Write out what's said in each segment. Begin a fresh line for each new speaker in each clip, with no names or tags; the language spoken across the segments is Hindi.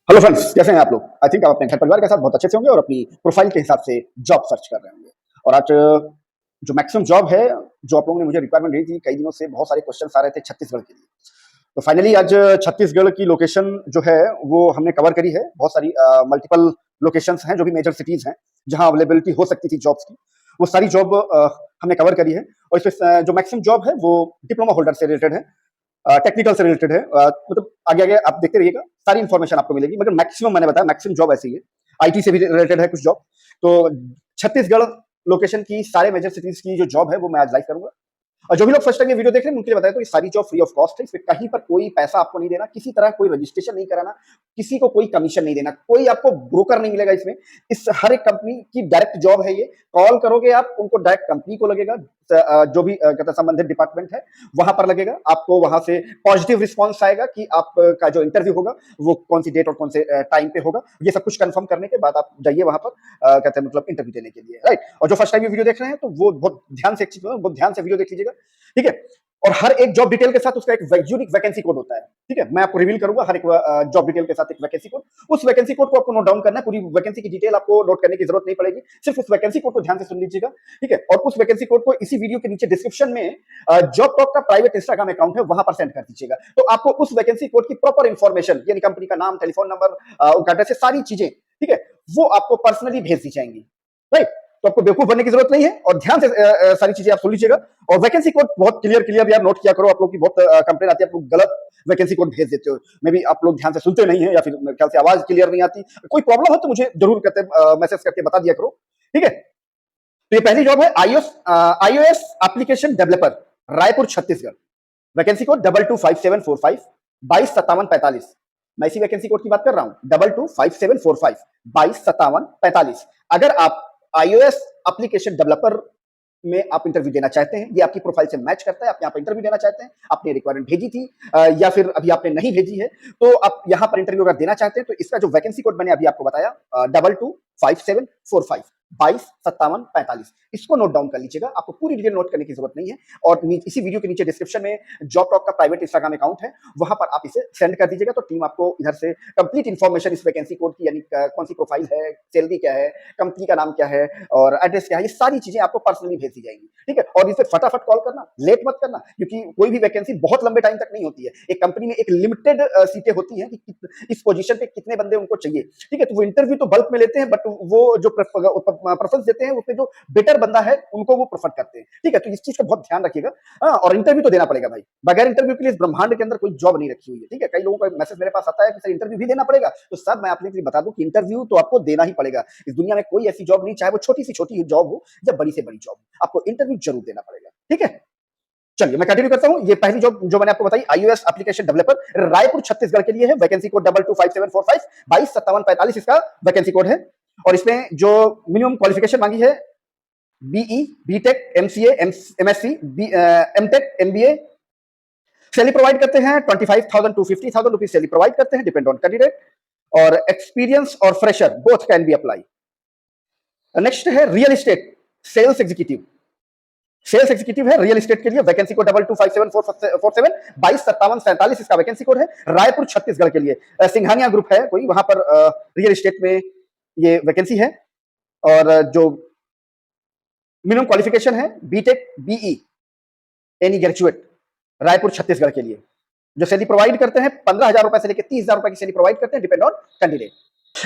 हेलो फ्रेंड्स, कैसे हैं आप लोग? आई थिंक आप अपने घर परिवार के साथ बहुत अच्छे से होंगे और अपनी प्रोफाइल के हिसाब से जॉब सर्च कर रहे होंगे। और आज जो मैक्सिमम जॉब है, जो आप लोगों ने मुझे रिक्वायरमेंट दी थी, कई दिनों से बहुत सारे क्वेश्चंस आ रहे थे छत्तीसगढ़ के लिए। तो फाइनली आज छत्तीसगढ़ की लोकेशन जो है वो हमने कवर करी है। बहुत सारी मल्टीपल लोकेशंस हैं जो भी मेजर सिटीज हैं जहां अवेलेबिलिटी हो सकती थी जॉब्स की। वो सारी जॉब हमने कवर करी है और इसमें जो मैक्सिमम जॉब है वो डिप्लोमा होल्डर से रिलेटेड है, टेक्निकल से रिलेटेड है। मतलब आगे आगे आप देखते रहिएगा, सारी इन्फॉर्मेशन आपको मिलेगी, मगर मैक्सिमम मैंने बताया मैक्सिमम जॉब ऐसी है। आईटी से भी रिलेटेड है कुछ जॉब। तो छत्तीसगढ़ लोकेशन की सारे मेजर सिटीज की जो जॉब है वो मैं आज लाइव करूंगा। और जो भी लोग फर्स्ट टाइम ये वीडियो देख रहे हैं उनके लिए बताया तो ये सारी जॉब फ्री ऑफ कॉस्ट है। इसमें कहीं पर कोई पैसा आपको नहीं देना, किसी तरह कोई रजिस्ट्रेशन नहीं कराना, किसी को कोई कमीशन नहीं देना, कोई आपको ब्रोकर नहीं मिलेगा इसमें। इस हर एक कंपनी की डायरेक्ट जॉब है ये। कॉल करोगे आप उनको, डायरेक्ट कंपनी को लगेगा, जो भी कहते हैं संबंधित डिपार्टमेंट है वहां पर लगेगा। आपको वहां से पॉजिटिव रिस्पॉन्स आएगा कि आपका जो इंटरव्यू होगा वो कौन सी डेट और कौन से टाइम पे होगा। ये सब कुछ कंफर्म करने के बाद आप जाइए वहां पर, कहते हैं मतलब इंटरव्यू देने के लिए, राइट। और जो फर्स्ट टाइम ये वीडियो देख रहे हैं तो वो बहुत ध्यान से, एक चीज बहुत ध्यान से वीडियो देख लीजिएगा, ठीक है। और हर एक जॉब डिटेल के साथ उसका एक यूनिक वैकेंसी कोड होता है, ठीक है। मैं आपको रिवील करूंगा हर एक जॉब डिटेल के साथ एक वैकेंसी कोड। उस वैकेंसी कोड को आपको नोट डाउन करना है। पूरी वैकेंसी की डिटेल आपको नोट करने की जरूरत नहीं पड़ेगी, सिर्फ उस वैकेंसी कोड को ध्यान से सुन लीजिएगा, ठीक है। और उस वैकेंसी कोड को इसी वीडियो के नीचे डिस्क्रिप्शन में जॉब टॉक का प्राइवेट इंस्टाग्राम अकाउंट है, वहां पर सेंड कर दीजिएगा। तो आपको उस वैकेंसी कोड की प्रॉपर इंफॉर्मेशन, यानी कंपनी का नाम, टेलीफोन नंबर, उनका एड्रेस, सारी चीजें, ठीक है, वो आपको पर्सनली भेज दी जाएंगी, राइट। तो आपको बेवकूफ बनने की जरूरत नहीं है और ध्यान से सारी चीजें आप सुन लीजिएगा। और वैकेंसी कोड बहुत क्लियर यार नोट किया करो। आप लोग की बहुत कंप्लेन आती है, आप लोग गलत वैकेंसी कोड भेज देते हो। मे बी आप लोग ध्यान से सुनते नहीं है या फिर मेरे ख्याल से आवाज क्लियर नहीं आती। कोई प्रॉब्लम हो तो मुझे जरूर कहते मैसेज करके बता दिया करो, ठीक है। तो ये पहली जॉब है iOS application developer, Raipur Chhattisgarh. Vacancy code 225745 225745। मैं इसी वैकेंसी कोड की बात कर रहा हूं, 225745 225745। अगर आप iOS एप्लीकेशन डेवलपर में आप इंटरव्यू देना चाहते हैं, ये आपकी प्रोफाइल से मैच करता है, आप यहाँ पर इंटरव्यू देना चाहते हैं, आपने रिक्वायरमेंट भेजी थी या फिर अभी आपने नहीं भेजी है, तो आप यहाँ पर इंटरव्यू अगर देना चाहते हैं तो इसका जो वैकेंसी कोड मैंने अभी आपको बताया 225745 225745, इसको नोट डाउन कर लीजिएगा। आपको पूरी डिटेल नोट करने की जरूरत नहीं है। और इसी वीडियो के नीचे डिस्क्रिप्शन में जॉब टॉक का प्राइवेट इंस्टाग्राम अकाउंट है, वहां पर आप इसे सेंड कर दीजिएगा। तो टीम आपको इधर से कंप्लीट इन्फॉर्मेशन इस वैकेंसी कोड की, यानी कौन सी प्रोफाइल है, सैलरी क्या है, कंपनी का नाम क्या है और एड्रेस क्या है, ये सारी चीजें आपको पर्सनली भेज दी जाएंगी, ठीक है। और इसे फटाफट कॉल करना, लेट मत करना, क्योंकि कोई भी वैकेंसी बहुत लंबे टाइम तक नहीं होती है। एक कंपनी में एक लिमिटेड सीटें होती हैं कि इस पोजीशन पे कितने बंदे उनको चाहिए, ठीक है। तो वो इंटरव्यू तो बल्क में लेते हैं, बट वो जो प्रेफरेंस देते हैं उसमें जो बेटर बंदा है उनको वो प्रेफर करते हैं, ठीक है। तो इस चीज का बहुत ध्यान रखिएगा। हाँ, और इंटरव्यू तो देना पड़ेगा भाई, बगैर इंटरव्यू के लिए इस ब्रह्मांड के अंदर कोई जॉब नहीं रखी हुई है, ठीक है। कई लोगों का मैसेज मेरे पास आता है कि सर इंटरव्यू भी देना पड़ेगा, तो सर मैं आपके लिए बता दूं कि इंटरव्यू तो आपको देना ही पड़ेगा। इस दुनिया में कोई ऐसी जॉब नहीं, चाहे वो छोटी से छोटी जॉब हो या बड़ी से बड़ी जॉब, आपको इंटरव्यू जरूर देना पड़ेगा, ठीक है। चलिए मैं कंटिन्यू करता हूं। ये पहली जॉब जो मैंने आपको बताई, iOS application developer, Raipur Chhattisgarh के लिए है। वैकेंसी कोड 225745 225745 इसका वैकेंसी कोड है। और इसमें जो मिनिमम क्वालिफिकेशन मांगी है, BE, B Tech, MCA, MSc, M Tech, MBA. Salary provide करते हैं 25,000 to 50,000 रुपीज सैलरी प्रोवाइड करते हैं, डिपेंड ऑन कैंडिडेट। और एक्सपीरियंस और fresher both can be apply. Next है real estate sales executive. Sales executive है रियल एस्टेट के लिए। वैकेंसी कोड 225747 225747 इसका वैकेंसी कोड है, रायपुर छत्तीसगढ़ के लिए। सिंघानिया ग्रुप है कोई, वहां पर रियल एस्टेट में ये वैकेंसी है। और जो मिनिमम क्वालिफिकेशन है B Tech, BE, any graduate, Raipur Chhattisgarh के लिए। जो सैलरी प्रोवाइड करते हैं 15,000 रुपए से लेकर 30,000 रुपए की सैलरी प्रोवाइड करते हैं, depend on candidate.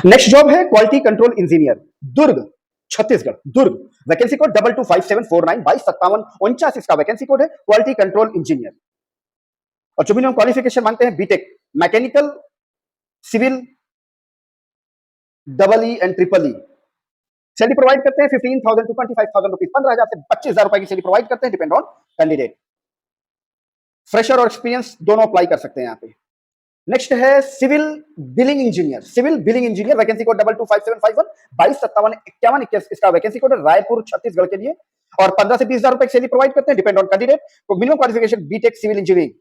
Next job है quality control engineer, Durg Chhattisgarh, Durg. Vacancy code 225749 225749 इसका वैकेंसी कोड है, क्वालिटी कंट्रोल इंजीनियर। और जो मिनिमम क्वालिफिकेशन मांगते हैं B Tech, mechanical, civil, double E and triple E. Salary provide करते हैं 15,000 to 25,000 रुपीज, 15,000 से 25,000 रुपए की सैलरी प्रोवाइड करते हैं, डिपेंड ऑन कैंडिडेट। फ्रेशर और एक्सपीरियंस दोनों अप्लाई कर सकते हैं यहाँ पे। नेक्स्ट है civil billing engineer, civil billing engineer. Vacancy code 225751 225751 इसका वैकेंसी कोड है, रायपुर छत्तीसगढ़ के लिए। और 15 से 20,000 रुपए की सैलरी प्रोवाइड करते हैं, डिपेंड ऑन कैंडिडेट। तो minimum qualification BTech civil engineering.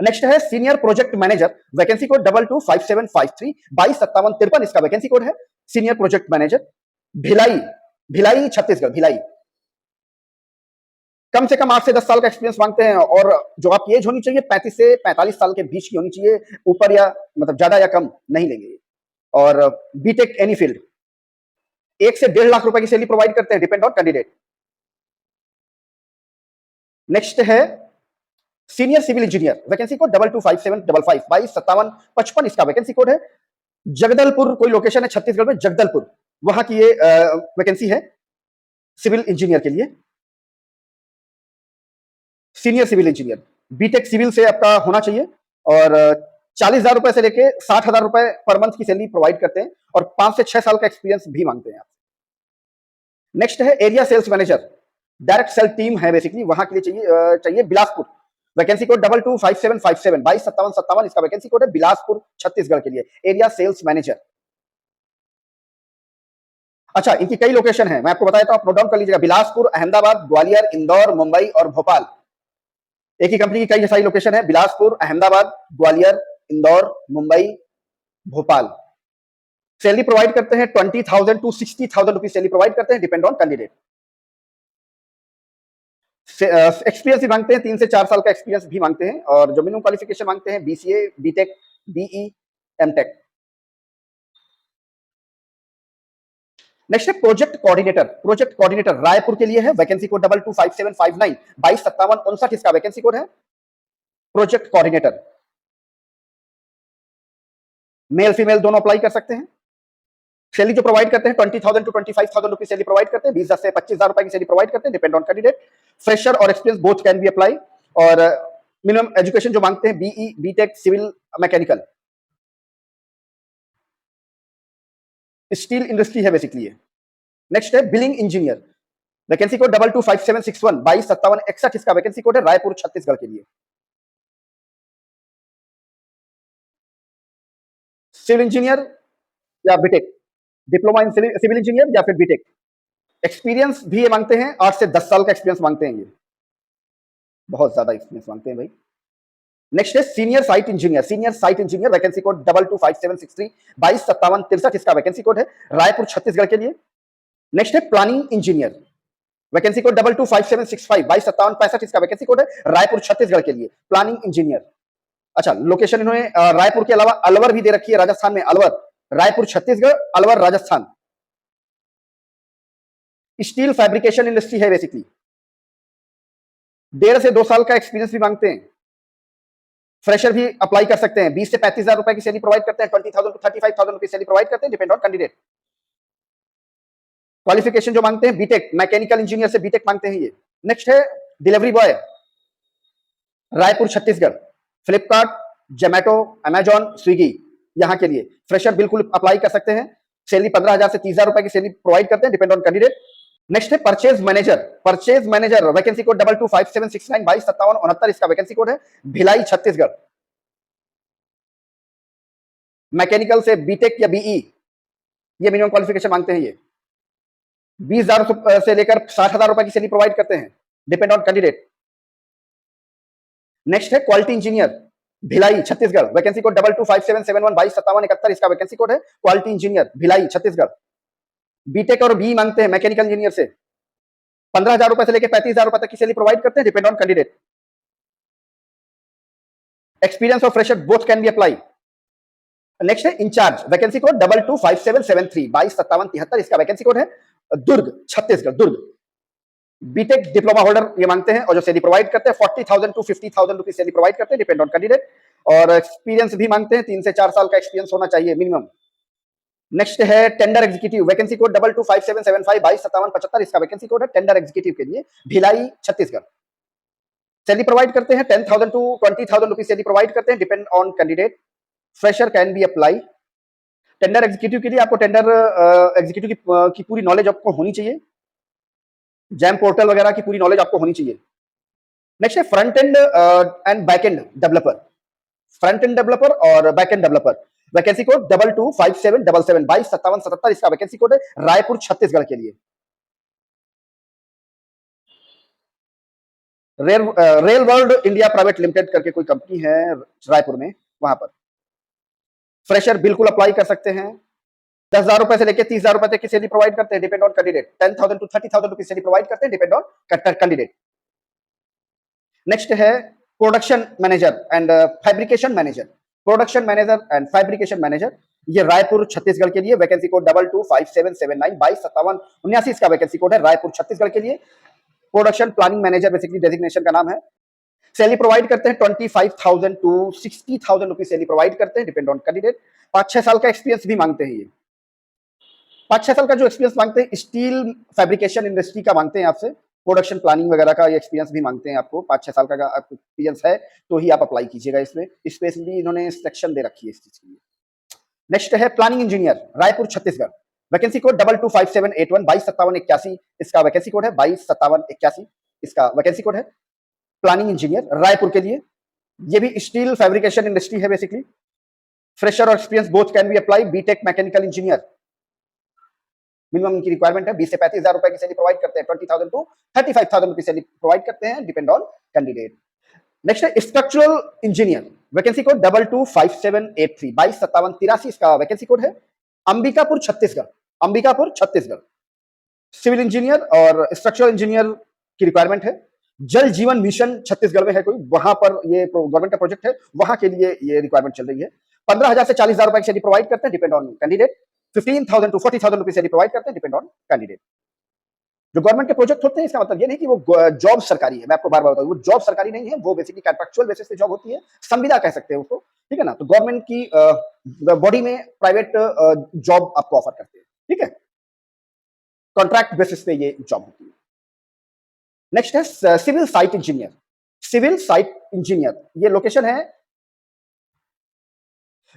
Next है senior project manager, vacancy code 225753 225753 इसका वैकेंसी कोड है, senior project manager. Bhilai, Bhilai Chhattisgarh, Bhilai. कम से कम 8 से 10 साल का एक्सपीरियंस मांगते हैं। और जो आपकी एज होनी चाहिए 35 से 45 साल के बीच की होनी चाहिए, ऊपर या मतलब ज्यादा या कम नहीं लेंगे। और बीटेक एनी फील्ड 1 से 1.5 लाख रुपए की सैलरी प्रोवाइड करते हैं, डिपेंड ऑन कैंडिडेट। नेक्स्ट है senior civil engineer, vacancy code 225755 225755 इसका वैकेंसी कोड है। जगदलपुर कोई लोकेशन है छत्तीसगढ़ में, जगदलपुर, वहां की ये वैकेंसी है सिविल इंजीनियर के लिए, senior civil engineer. B Tech civil से आपका होना चाहिए और 40,000 रुपए से लेके 60,000 रुपए पर मंथ की सैलरी प्रोवाइड करते हैं और 5 से 6 साल का एक्सपीरियंस भी मांगते हैं। नेक्स्ट है area sales manager, direct sale team है बेसिकली, वहां के लिए चाहिए बिलासपुर, वैकेंसी कोड 225757 225757 इसका वैकेंसी कोड है, बिलासपुर छत्तीसगढ़ के लिए एरिया सेल्स मैनेजर। अच्छा, इनकी कई लोकेशन है, मैं आपको बताया था, आप नोट डाउन कर लीजिएगा, बिलासपुर, अहमदाबाद, ग्वालियर, इंदौर, मुंबई और भोपाल। एक ही कंपनी की कई सारी लोकेशन है, बिलासपुर, अहमदाबाद, ग्वालियर, इंदौर, मुंबई, भोपाल। सैलरी प्रोवाइड करते हैं 20,000 टू 60,000 रुपीज सैलरी प्रोवाइड करते हैं, डिपेंड ऑन कैंडिडेट। एक्सपीरियंस भी मांगते हैं, 3 से 4 साल का एक्सपीरियंस भी मांगते हैं और जो मिनिमम क्वालिफिकेशन मांगते हैं BCA, BTech, BE, MTech. Next है project coordinator, project coordinator Raipur के लिए है, वैकेंसी कोड 225759 225759 इसका वैकेंसी कोड है, प्रोजेक्ट कोऑर्डिनेटर। मेल फीमेल दोनों अप्लाई कर सकते हैं। सैलरी जो प्रोवाइड करते हैं 20,000 टू 25,000 रुपीज सैलरी प्रोवाइड करते हैं, 20,000 से 25,000 रुपए की सैलरी प्रोवाइड करते हैं, डिपेंड ऑन कैंडिडेट। फ्रेशर और experience both can be apply और मिनिमम एजुकेशन जो मांगते हैं BE, B Tech, civil, mechanical, steel industry है बेसिकली। नेक्स्ट है बिलिंग इंजीनियर, वैकेंसी कोड 225761 225761 इसका वैकेंसी कोड है, रायपुर छत्तीसगढ़ के लिए। सिविल इंजीनियर या B Tech, diploma in civil engineer या फिर बीटेक। एक्सपीरियंस भी ये मांगते हैं, 8 से 10 साल का एक्सपीरियंस मांगते हैं, ये बहुत ज्यादा एक्सपीरियंस मांगते हैं भाई। नेक्स्ट है senior site engineer, senior site engineer, vacancy code 225763 225763 इसका वैकेंसी कोड है, रायपुर छत्तीसगढ़ के लिए। नेक्स्ट है प्लानिंग इंजीनियर, वैकेंसी कोड 225765 225765 इसका वैकेंसी कोड है, रायपुर छत्तीसगढ़ के लिए प्लानिंग इंजीनियर। अच्छा, लोकेशन इन्होंने रायपुर के अलावा अलवर भी दे रखी है, राजस्थान में Alwar, Raipur Chhattisgarh, Alwar Rajasthan. Steel fabrication industry है बेसिकली, 1.5 से 2 साल का एक्सपीरियंस भी मांगते हैं। फ्रेशर भी अप्लाई कर सकते हैं, 20 से 35,000 रुपए की सैलरी प्रोवाइड करते हैं, 20,000 टू 35,000 रुपए सैलरी प्रोवाइड करते हैं, डिपेंड ऑन कैंडिडेट। क्वालिफिकेशन जो मांगते हैं बीटेक, मैकेनिकल इंजीनियर से बीटेक मांगते हैं ये। नेक्स्ट है delivery boy, Raipur Chhattisgarh, Flipkart, Zomato, Amazon, Swiggy, यहां के लिए फ्रेशर बिल्कुल अप्लाई कर सकते हैं। सैलरी 15,000 से 30,000 रुपए की सैलरी प्रोवाइड करते हैं, डिपेंड ऑन कैंडिडेट। नेक्स्ट है purchase manager, purchase manager, vacancy code 225769 225769 इसका वैकेंसी कोड है, भिलाई छत्तीसगढ़। मैकेनिकल से बीटेक या बीई, ये मिनिमम क्वालिफिकेशन मांगते हैं ये। 20,000 से लेकर 60,000 रुपए की सैलरी प्रोवाइड करते हैं, डिपेंड ऑन कैंडिडेट। नेक्स्ट है quality engineer, Bhilai Chhattisgarh, vacancy code 225771 225771 इसका वैकेंसी कोड है, quality engineer Bhilai Chhattisgarh. B Tech और बी मांगते हैं मैकेनिकल इंजीनियर से, 15,000 रुपए से लेकर 35,000 रुपए तक की सैलरी प्रोवाइड करते हैं, डिपेंड ऑन कैंडिडेट। एक्सपीरियंस और fresher both can be apply. Next है इंचार्ज, वैकेंसी कोड 225773 225773 इसका वैकेंसी कोड है, दुर्ग छत्तीसगढ़, दुर्ग। बीटेक डिप्लोमा होल्डर ये मांगते हैं और जो सैलरी प्रोवाइड करते हैं 40,000 टू 50,000 रुपीज सैलरी प्रोवाइड करते हैं, डिपेंड ऑन कैंडिडेट। और एक्सपीरियंस भी मांगते हैं, 3 से 4 साल का एक्सपीरियंस होना चाहिए मिनिमम। नेक्स्ट है टेंडर एग्जीक्यूटिव, वैकेंसी कोड 225775 225775 इसका वैकेंसी कोड है, टेंडर एग्जीक्यूटिव के लिए, भिलाई छत्तीसगढ़। सैलरी प्रोवाइड करते हैं 10,000 टू 20,000 रुपीज सैलरी प्रोवाइड करते हैं, depend on candidate. Fresher can be apply. Tender executive के लिए आपको टेंडर एग्जीक्यूटिव की पूरी नॉलेज आपको होनी चाहिए, जैम पोर्टल वगैरह की पूरी नॉलेज आपको होनी चाहिए। नेक्स्ट है front end and back end developer, front end developer और back end developer, vacancy code 225777 225777 इसका वैकेंसी कोड है, रायपुर छत्तीसगढ़ के लिए। Rail world India private limited करके कोई कंपनी है रायपुर में, वहां पर फ्रेशर बिल्कुल अप्लाई कर सकते हैं। 10,000 रुपए से लेकर 30,000 रुपए तक की सैलरी प्रोवाइड करते हैं, depend on candidate. 10,000 to 30,000 rupees salary provide करते हैं, डिपेंड ऑन कैंडिडेट। नेक्स्ट है production manager and fabrication manager, production manager and fabrication manager, ये रायपुर छत्तीसगढ़ के लिए, वैकेंसी कोड 225779 225779 इसका वैकेंसी कोड है रायपुर छत्तीसगढ़ के लिए। Production planning manager basically designation का नाम है। सैलरी प्रोवाइड करते हैं 25,000 टू 60,000 रुपीज सैलरी प्रोवाइड करते हैं, डिपेंड ऑन कैंडिडेट। 5-6 साल का एक्सपीरियंस भी मांगते हैं ये। 5-6 साल का जो एक्सपीरियंस मांगते हैं, स्टील फैब्रिकेशन इंडस्ट्री का मांगते हैं आपसे। प्रोडक्शन प्लानिंग वगैरह का ये एक्सपीरियंस भी मांगते हैं आपको। 5-6 साल का आपको एक्सपीरियंस है तो ही आप अप्लाई कीजिएगा इसमें। स्पेशली इन्होंने सेक्शन दे रखी है इस चीज के लिए। नेक्स्ट है planning engineer, Raipur Chhattisgarh, vacancy code 225781 225781 इसका वैकेंसी कोड है। 225781 इसका वैकेंसी कोड है। प्लानिंग इंजीनियर रायपुर के लिए, ये भी स्टील फैब्रिकेशन इंडस्ट्री है बेसिकली। फ्रेशर और experience both can be apply. B Tech mechanical engineer, minimum इनकी रिक्वायरमेंट है 20 से 35,000 रुपए की सैलरी प्रोवाइड करते हैं। 20,000 टू 35,000 रुपए सैलरी प्रोवाइड करते हैं, डिपेंड ऑन कैंडिडेट। नेक्स्ट है स्ट्रक्चरल इंजीनियर, वैकेंसी कोड 225783 225783 इसका वैकेंसी कोड है। अंबिकापुर छत्तीसगढ़, अंबिकापुर छत्तीसगढ़, सिविल इंजीनियर और स्ट्रक्चरल इंजीनियर की रिक्वायरमेंट है। जल जीवन मिशन छत्तीसगढ़ में है कोई, वहां पर ये गवर्नमेंट का प्रोजेक्ट है, वहां के लिए ये रिक्वायरमेंट चल रही है। 15,000 से 40,000 रुपए की सैलरी प्रोवाइड करते हैं, डिपेंड ऑन कैंडिडेट। 15,000 टू 40,000 रुपए सैलरी प्रोवाइड करते हैं, डिपेंड ऑन कैंडिडेट। जो गवर्नमेंट के प्रोजेक्ट होते हैं इसका मतलब ये नहीं कि वो जॉब सरकारी है, मैं आपको बार बार बताऊं, वो जॉब सरकारी नहीं है, वो बेसिकली कॉन्ट्रैक्चुअल बेसिस पे जॉब होती है, संविदा कह सकते हैं उसको, ठीक है ना। तो गवर्नमेंट की बॉडी में प्राइवेट जॉब आपको ऑफर करते हैं, ठीक है, कॉन्ट्रैक्ट बेसिस पे ये जॉब होती है। नेक्स्ट है civil site engineer, civil site engineer, ये लोकेशन है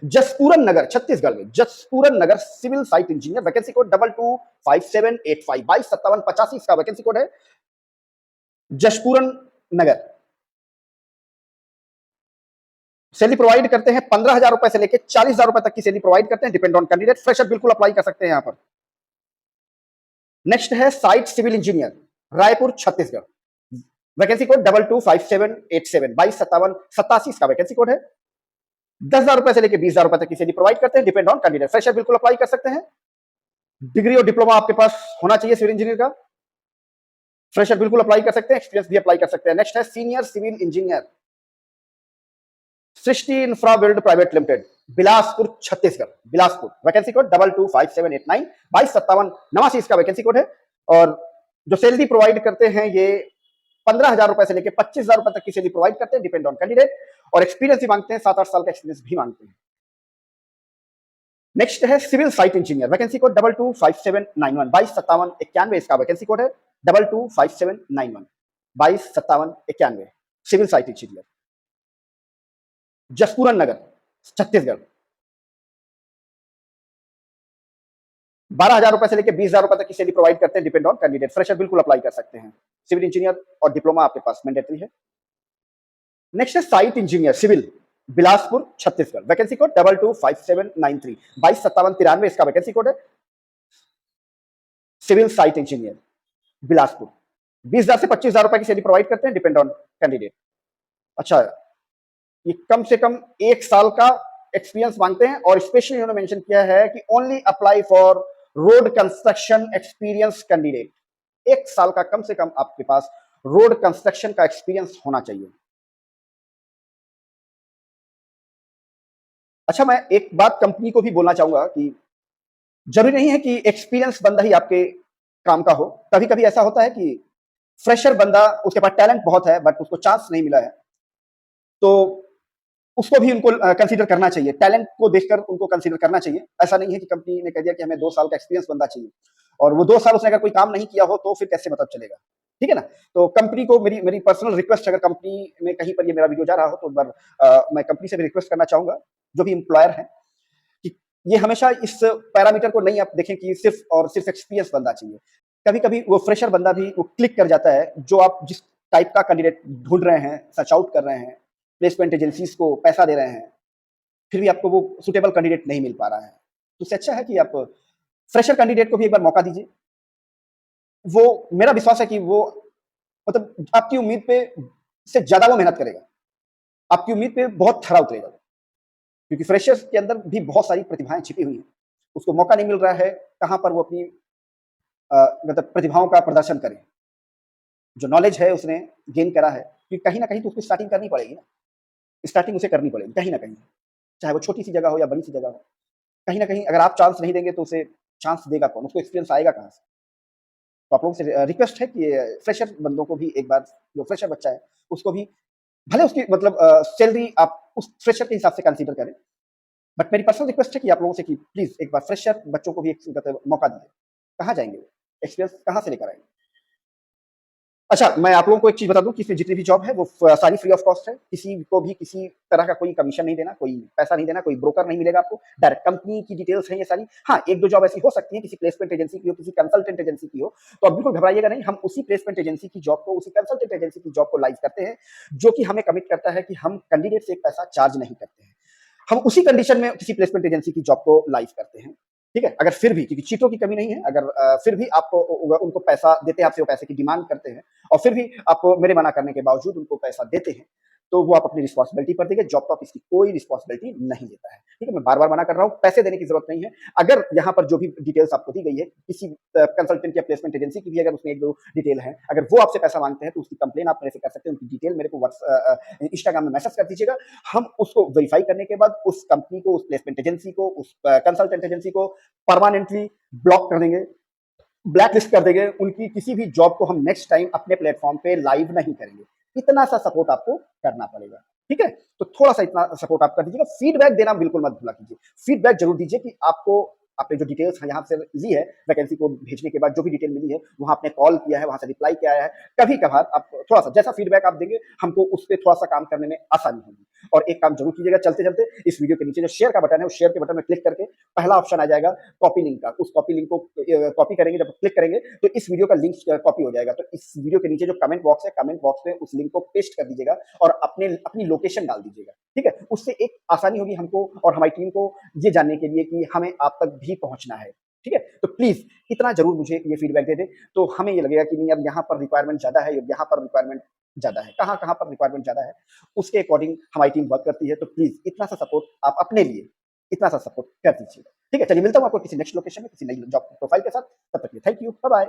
जसपूरन नगर छत्तीसगढ़ में। Jashpur Nagar civil site engineer, vacancy code 225785 225785 इसका वैकेंसी कोड है। जसपूरन नगर, सैलरी प्रोवाइड करते हैं 15,000 रुपए से लेकर 40,000 रुपए तक की सैलरी प्रोवाइड करते हैं, डिपेंड ऑन कैंडिडेट। फ्रेशर बिल्कुल अप्लाई कर सकते हैं यहां पर। नेक्स्ट है site civil engineer Raipur Chhattisgarh, vacancy code 225787 225787 इसका वैकेंसी कोड है। 10,000 रुपए से लेकर 20,000 रुपए तक की सैलरी प्रोवाइड करते हैं, डिपेंड ऑन कैंडिडेट। फ्रेशर बिल्कुल अप्लाई कर सकते हैं। डिग्री और डिप्लोमा आपके पास होना चाहिए सिविल इंजीनियर का। फ्रेशर बिल्कुल अप्लाई कर सकते हैं, एक्सपीरियंस भी अप्लाई कर सकते हैं। नेक्स्ट है senior civil engineer, Srishti infra build private limited, Bilaspur Chhattisgarh, Bilaspur, vacancy code 225789 225789 इसका वैकेंसी कोड है। और जो सैलरी प्रोवाइड करते हैं ये 15,000 रुपए से लेकर 25,000 रुपए तक की सैलरी प्रोवाइड करते हैं, डिपेंड ऑन कैंडिडेट। और एक्सपीरियंस भी मांगते हैं, 7-8 साल का एक्सपीरियंस भी मांगते हैं। नेक्स्ट है civil site engineer, vacancy code 225791 225791 इसका वैकेंसी कोड है। 225791 225791 civil site engineer, Jashpur Nagar Chhattisgarh. 12,000 रुपए से लेकर 20,000 रुपए तक की सैलरी प्रोवाइड करते हैं, डिपेंड ऑन कैंडिडेट। फ्रेशर बिल्कुल अप्लाई कर सकते हैं। सिविल इंजीनियर और डिप्लोमा आपके पास मैंडेटरी है। नेक्स्ट है site engineer civil, Bilaspur Chhattisgarh, vacancy code 225793 225793 इसका वैकेंसी कोड है। सिविल साइट इंजीनियर बिलासपुर, 20,000 से 25,000 रुपए की सैलरी प्रोवाइड करते हैं, डिपेंड ऑन कैंडिडेट। अच्छा, ये कम से कम 1 साल का एक्सपीरियंस मांगते हैं। और स्पेशली उन्होंने मेंशन किया है कि only apply for road construction experience candidate. 1 साल का कम से कम आपके पास रोड कंस्ट्रक्शन का एक्सपीरियंस होना चाहिए। अच्छा, मैं एक बात कंपनी को भी बोलना चाहूंगा कि जरूरी नहीं है कि एक्सपीरियंस बंदा ही आपके काम का हो। कभी कभी ऐसा होता है कि फ्रेशर बंदा, उसके पास टैलेंट बहुत है बट उसको चांस नहीं मिला है, तो उसको भी उनको कंसीडर करना चाहिए। टैलेंट को देखकर उनको कंसीडर करना चाहिए। ऐसा नहीं है कि कंपनी ने कह दिया कि हमें 2 साल का एक्सपीरियंस बंदा चाहिए और वो 2 साल उसने अगर कोई काम नहीं किया हो तो फिर कैसे मतलब चलेगा, ठीक है ना। तो कंपनी को मेरी मेरी पर्सनल रिक्वेस्ट, अगर कंपनी में कहीं पर ये मेरा वीडियो जा रहा हो तो एक बार मैं कंपनी से भी रिक्वेस्ट करना चाहूंगा, जो भी एम्प्लॉयर है, कि ये हमेशा इस पैरामीटर को नहीं आप देखें कि सिर्फ और सिर्फ एक्सपीरियंस बंदा चाहिए। कभी कभी वो फ्रेशर बंदा भी वो क्लिक कर जाता है, जो आप जिस टाइप का कैंडिडेट ढूंढ रहे हैं, सर्च आउट कर रहे हैं, प्लेसमेंट एजेंसीज को पैसा दे रहे हैं, फिर भी आपको वो सुटेबल कैंडिडेट नहीं मिल पा रहा है। तो इससे अच्छा है कि आप फ्रेशर कैंडिडेट को भी एक बार मौका दीजिए। वो, मेरा विश्वास है कि वो मतलब आपकी उम्मीद पे से ज्यादा वो मेहनत करेगा, आपकी उम्मीद पे बहुत खरा उतरेगा, क्योंकि फ्रेशर्स के अंदर भी बहुत सारी प्रतिभाएं छिपी हुई हैं। उसको मौका नहीं मिल रहा है कहां पर वो अपनी मतलब प्रतिभाओं का प्रदर्शन करे। जो नॉलेज है उसने गेन करा है, कि कहीं ना कहीं तो उसको स्टार्टिंग करनी पड़ेगी ना, स्टार्टिंग उसे करनी पड़ेगी कहीं ना कहीं, चाहे वो छोटी सी जगह हो या बड़ी सी जगह हो। कहीं न कहीं अगर आप चांस नहीं देंगे तो उसे चांस देगा कौन? उसको एक्सपीरियंस आएगा कहाँ से? तो आप लोगों से रिक्वेस्ट है कि फ्रेशर बंदों को भी एक बार, जो फ्रेशर बच्चा है, उसको भी भले उसकी मतलब सैलरी आप उस फ्रेशर के हिसाब से कंसीडर करें, बट मेरी पर्सनल रिक्वेस्ट है कि आप लोगों से कि प्लीज़ एक बार फ्रेशर बच्चों को भी एक मतलब मौका दीजिए। कहाँ जाएँगे वो? एक्सपीरियंस कहाँ से लेकर आएँगे? अच्छा, मैं आप लोगों को एक चीज़ बता दूँ कि इसमें जितनी भी जॉब है वो सारी फ्री ऑफ कॉस्ट है। किसी को भी किसी तरह का कोई कमीशन नहीं देना, कोई पैसा नहीं देना, कोई ब्रोकर नहीं मिलेगा आपको। डायरेक्ट कंपनी की डिटेल्स हैं ये सारी। हाँ, 1-2 जॉब ऐसी हो सकती है, किसी प्लेसमेंट एजेंसी की हो, किसी कंसल्टेंट एजेंसी की हो, तो आप बिल्कुल घबराइएगा नहीं। हम उसी प्लेसमेंट एजेंसी की जॉब को, उसी कंसल्टेंट एजेंसी की जॉब को लाइव करते हैं, जो कि हमें कमिट करता है कि हम कैंडिडेट से एक पैसा चार्ज नहीं करते हैं। हम उसी कंडीशन में किसी प्लेसमेंट एजेंसी की जॉब को लाइव करते हैं। ठीक है? अगर फिर भी, क्योंकि चीटों की कमी नहीं है, अगर फिर भी आपको उनको पैसा देते हैं, आपसे वो पैसे की डिमांड करते हैं और फिर भी आप मेरे मना करने के बावजूद उनको पैसा देते हैं, तो वो आप अपनी रिस्पॉन्सिबिलिटी पर देंगे। जॉब टॉप इसकी कोई रिस्पॉन्सिबिलिटी नहीं लेता है। ठीक है? मैं बार-बार मना कर रहा हूँ, पैसे देने की ज़रूरत नहीं है। अगर यहाँ पर जो भी डिटेल्स आपको दी गई है, किसी कंसल्टेंट या प्लेसमेंट एजेंसी की भी अगर उसमें 1-2 डिटेल है, अगर वो आपसे पैसा मांगते हैं, तो उसकी कंप्लेन आप मेरे से कर सकते हैं। उनकी डिटेल मेरे को इंस्टाग्राम में मैसेज कर दीजिएगा। हम उसको वेरीफाई करने के बाद उस कंपनी को, उस प्लेसमेंट एजेंसी को, उस कंसल्टेंट एजेंसी को परमानेंटली ब्लॉक कर देंगे, ब्लैक लिस्ट कर देंगे। उनकी किसी भी जॉब को हम नेक्स्ट टाइम अपने प्लेटफॉर्म पे लाइव नहीं करेंगे। इतना सा सपोर्ट आपको करना पड़ेगा। ठीक है? तो थोड़ा सा इतना सपोर्ट आप कर दीजिएगा। फीडबैक देना बिल्कुल मत भूला कीजिए। फीडबैक जरूर दीजिए कि आपको, आपने जो डिटेल्स यहाँ से ली है, वैकेंसी को भेजने के बाद जो भी डिटेल मिली है, वहां आपने कॉल किया है, वहां से रिप्लाई किया है, कभी कभार आप थोड़ा सा जैसा फीडबैक आप देंगे, हमको उस पर थोड़ा सा काम करने में आसानी होगी। और एक काम जरूर कीजिएगा चलते चलते, इस वीडियो के नीचे जो शेयर का बटन है, उस शेयर के बटन में क्लिक करके पहला ऑप्शन आ जाएगा कॉपी लिंक का। उस कॉपी लिंक को कॉपी करेंगे, जब क्लिक करेंगे तो इस वीडियो का लिंक कॉपी हो जाएगा। तो इस वीडियो के नीचे जो कमेंट बॉक्स है, कमेंट बॉक्स में उस लिंक को पेस्ट कर दीजिएगा और अपनी लोकेशन डाल दीजिएगा। ठीक है? उससे एक आसानी होगी हमको और हमारी टीम को ये जानने के लिए कि हमें आप तक भी पहुंचना है। ठीक है? तो प्लीज इतना जरूर मुझे ये फीडबैक दे दें, तो हमें ये लगेगा कि नहीं, अब यहाँ पर रिक्वायरमेंट ज्यादा है, यहाँ पर रिक्वायरमेंट ज्यादा है, कहाँ कहाँ पर रिक्वायरमेंट ज्यादा है, उसके अकॉर्डिंग हमारी टीम वर्क करती है। तो प्लीज इतना सा सपोर्ट आप अपने लिए, इतना सा सपोर्ट कर दीजिए। ठीक है? चलिए, मिलता हूँ आपको किसी नेक्स्ट लोकेशन में, किसी नई जॉब प्रोफाइल के साथ। तब तक के लिए थैंक यू, बाय बाय।